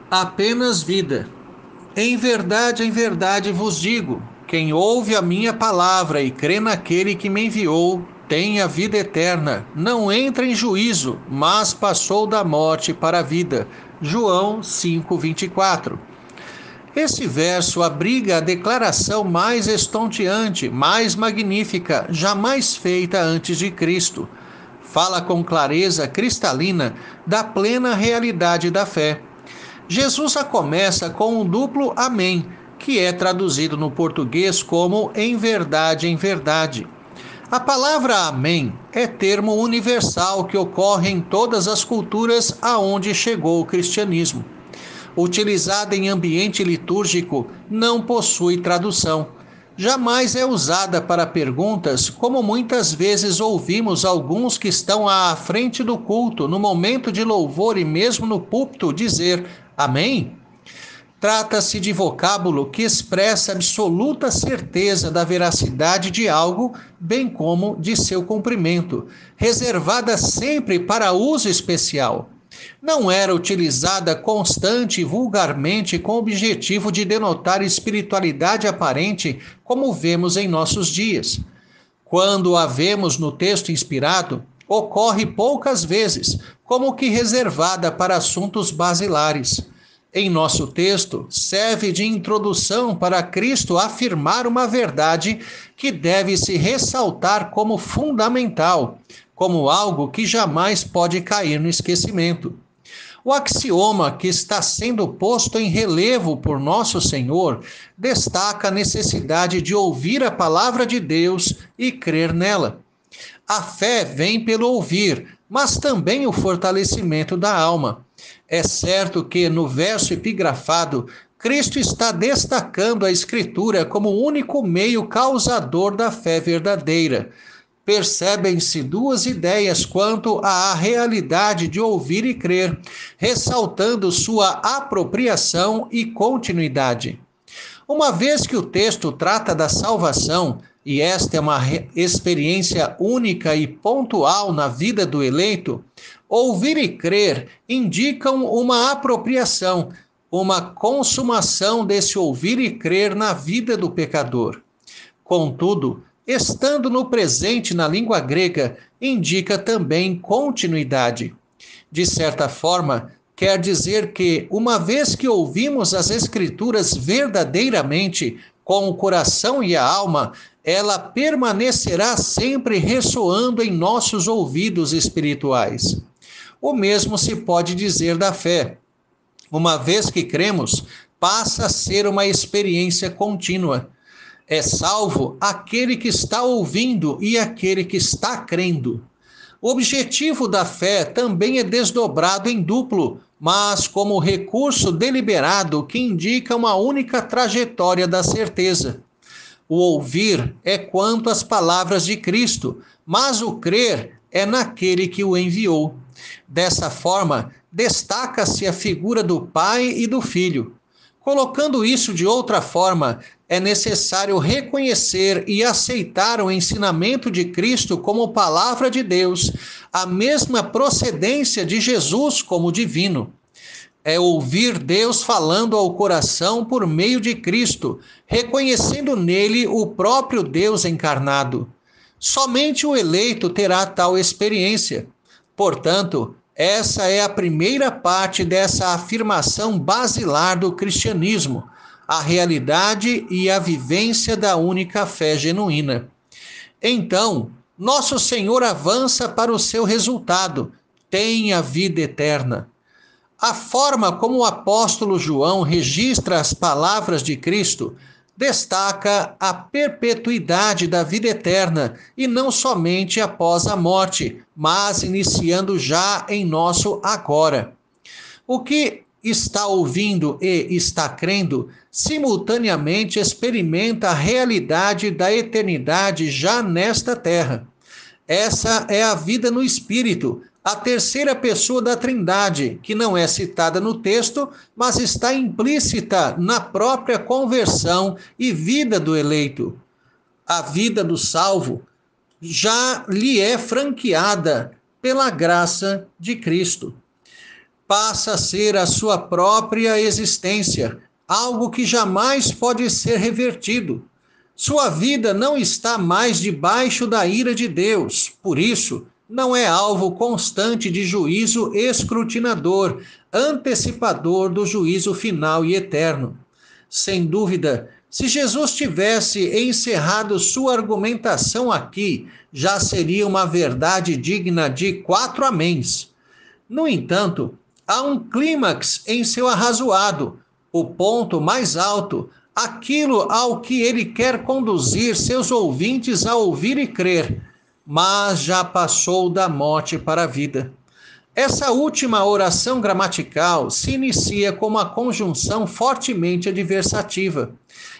Apenas vida. Em verdade vos digo: quem ouve a minha palavra e crê naquele que me enviou, tem a vida eterna. Não entra em juízo, mas passou da morte para a vida. João 5:24. Esse verso abriga a declaração mais estonteante, mais magnífica, jamais feita antes de Cristo. Fala com clareza cristalina da plena realidade da fé. Jesus a começa com um duplo amém, que é traduzido no português como em verdade, em verdade. A palavra amém é termo universal que ocorre em todas as culturas aonde chegou o cristianismo. Utilizada em ambiente litúrgico, não possui tradução. Jamais é usada para perguntas, como muitas vezes ouvimos alguns que estão à frente do culto, no momento de louvor e mesmo no púlpito, dizer Amém? Trata-se de vocábulo que expressa absoluta certeza da veracidade de algo, bem como de seu cumprimento, reservada sempre para uso especial. Não era utilizada constante e vulgarmente com o objetivo de denotar espiritualidade aparente, como vemos em nossos dias. Quando a vemos no texto inspirado, ocorre poucas vezes, como que reservada para assuntos basilares. Em nosso texto, serve de introdução para Cristo afirmar uma verdade que deve se ressaltar como fundamental, como algo que jamais pode cair no esquecimento. O axioma que está sendo posto em relevo por nosso Senhor destaca a necessidade de ouvir a palavra de Deus e crer nela. A fé vem pelo ouvir, mas também o fortalecimento da alma. É certo que no verso epigrafado, Cristo está destacando a Escritura como o único meio causador da fé verdadeira. Percebem-se duas ideias quanto à realidade de ouvir e crer, ressaltando sua apropriação e continuidade. Uma vez que o texto trata da salvação, e esta é uma experiência única e pontual na vida do eleito, ouvir e crer indicam uma apropriação, uma consumação desse ouvir e crer na vida do pecador. Contudo, estando no presente na língua grega, indica também continuidade. De certa forma, quer dizer que, uma vez que ouvimos as Escrituras verdadeiramente, com o coração e a alma, ela permanecerá sempre ressoando em nossos ouvidos espirituais. O mesmo se pode dizer da fé. Uma vez que cremos, passa a ser uma experiência contínua. É salvo aquele que está ouvindo e aquele que está crendo. O objetivo da fé também é desdobrado em duplo, mas como recurso deliberado que indica uma única trajetória da certeza. O ouvir é quanto às palavras de Cristo, mas o crer é naquele que o enviou. Dessa forma, destaca-se a figura do Pai e do Filho. Colocando isso de outra forma, é necessário reconhecer e aceitar o ensinamento de Cristo como palavra de Deus, a mesma procedência de Jesus como divino. É ouvir Deus falando ao coração por meio de Cristo, reconhecendo nele o próprio Deus encarnado. Somente o eleito terá tal experiência. Portanto, essa é a primeira parte dessa afirmação basilar do cristianismo, a realidade e a vivência da única fé genuína. Então, nosso Senhor avança para o seu resultado, tem a vida eterna. A forma como o apóstolo João registra as palavras de Cristo destaca a perpetuidade da vida eterna e não somente após a morte, mas iniciando já em nosso agora. O que está ouvindo e está crendo, simultaneamente experimenta a realidade da eternidade já nesta terra. Essa é a vida no Espírito, a terceira pessoa da Trindade, que não é citada no texto, mas está implícita na própria conversão e vida do eleito. A vida do salvo já lhe é franqueada pela graça de Cristo. passa a ser a sua própria existência, algo que jamais pode ser revertido. Sua vida não está mais debaixo da ira de Deus, por isso, não é alvo constante de juízo escrutinador, antecipador do juízo final e eterno. Sem dúvida, se Jesus tivesse encerrado sua argumentação aqui, já seria uma verdade digna de 4 améns. No entanto, há um clímax em seu arrazoado, o ponto mais alto, aquilo ao que ele quer conduzir seus ouvintes a ouvir e crer, mas já passou da morte para a vida. Essa última oração gramatical se inicia com uma conjunção fortemente adversativa.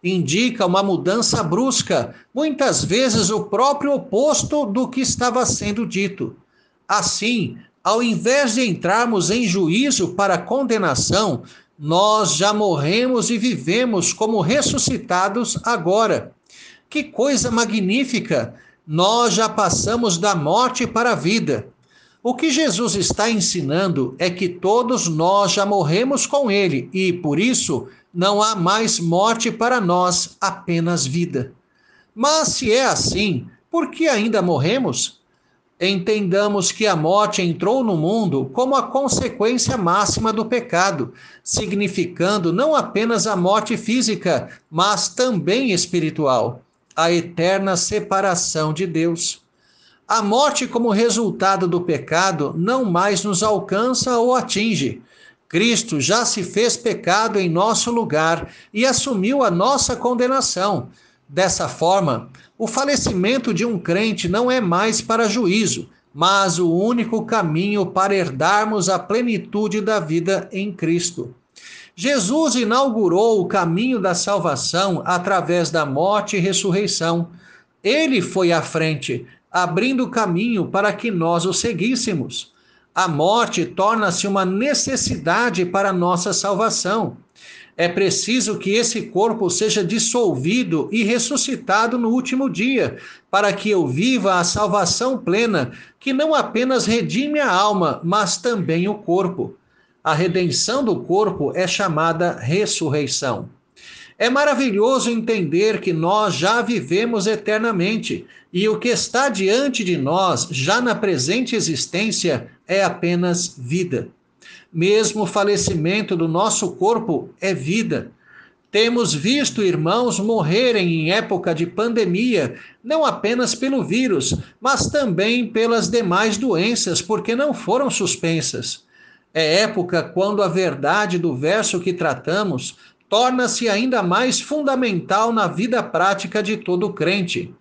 Indica uma mudança brusca, muitas vezes o próprio oposto do que estava sendo dito. Assim, ao invés de entrarmos em juízo para condenação, nós já morremos e vivemos como ressuscitados agora. Que coisa magnífica! Nós já passamos da morte para a vida. O que Jesus está ensinando é que todos nós já morremos com ele e, por isso, não há mais morte para nós, apenas vida. Mas se é assim, por que ainda morremos? Entendamos que a morte entrou no mundo como a consequência máxima do pecado, significando não apenas a morte física, mas também espiritual, a eterna separação de Deus. A morte como resultado do pecado não mais nos alcança ou atinge. Cristo já se fez pecado em nosso lugar e assumiu a nossa condenação. Dessa forma, o falecimento de um crente não é mais para juízo, mas o único caminho para herdarmos a plenitude da vida em Cristo. Jesus inaugurou o caminho da salvação através da morte e ressurreição. Ele foi à frente, abrindo o caminho para que nós o seguíssemos. A morte torna-se uma necessidade para nossa salvação. É preciso que esse corpo seja dissolvido e ressuscitado no último dia, para que eu viva a salvação plena, que não apenas redime a alma, mas também o corpo. A redenção do corpo é chamada ressurreição. É maravilhoso entender que nós já vivemos eternamente e o que está diante de nós, já na presente existência, é apenas vida. Mesmo o falecimento do nosso corpo é vida. Temos visto irmãos morrerem em época de pandemia, não apenas pelo vírus, mas também pelas demais doenças, porque não foram suspensas. É época quando a verdade do verso que tratamos torna-se ainda mais fundamental na vida prática de todo crente.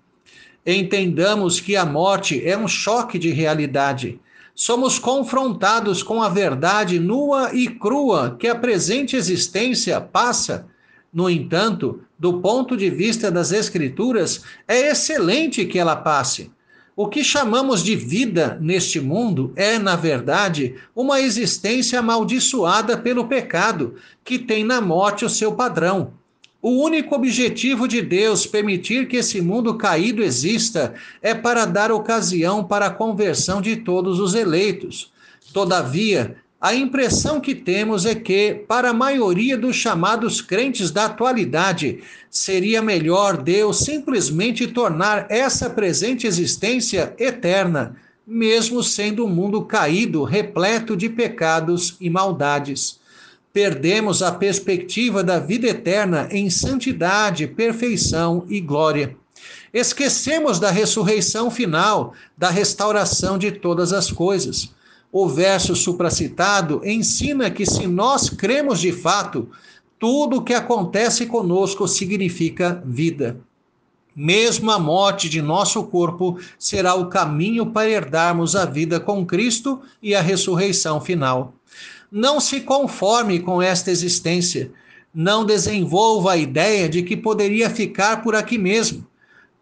Entendamos que a morte é um choque de realidade. Somos confrontados com a verdade nua e crua que a presente existência passa. No entanto, do ponto de vista das Escrituras, é excelente que ela passe. O que chamamos de vida neste mundo é, na verdade, uma existência amaldiçoada pelo pecado, que tem na morte o seu padrão. O único objetivo de Deus permitir que esse mundo caído exista é para dar ocasião para a conversão de todos os eleitos. Todavia, a impressão que temos é que, para a maioria dos chamados crentes da atualidade, seria melhor Deus simplesmente tornar essa presente existência eterna, mesmo sendo um mundo caído, repleto de pecados e maldades. Perdemos a perspectiva da vida eterna em santidade, perfeição e glória. Esquecemos da ressurreição final, da restauração de todas as coisas. O verso supracitado ensina que se nós cremos de fato, tudo o que acontece conosco significa vida. Mesmo a morte de nosso corpo será o caminho para herdarmos a vida com Cristo e a ressurreição final. Não se conforme com esta existência. Não desenvolva a ideia de que poderia ficar por aqui mesmo.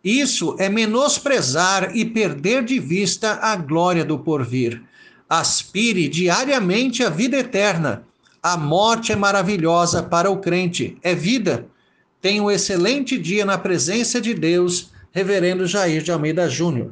Isso é menosprezar e perder de vista a glória do porvir. Aspire diariamente a vida eterna. A morte é maravilhosa para o crente, é vida. Tenha um excelente dia na presença de Deus, Reverendo Jair de Almeida Júnior.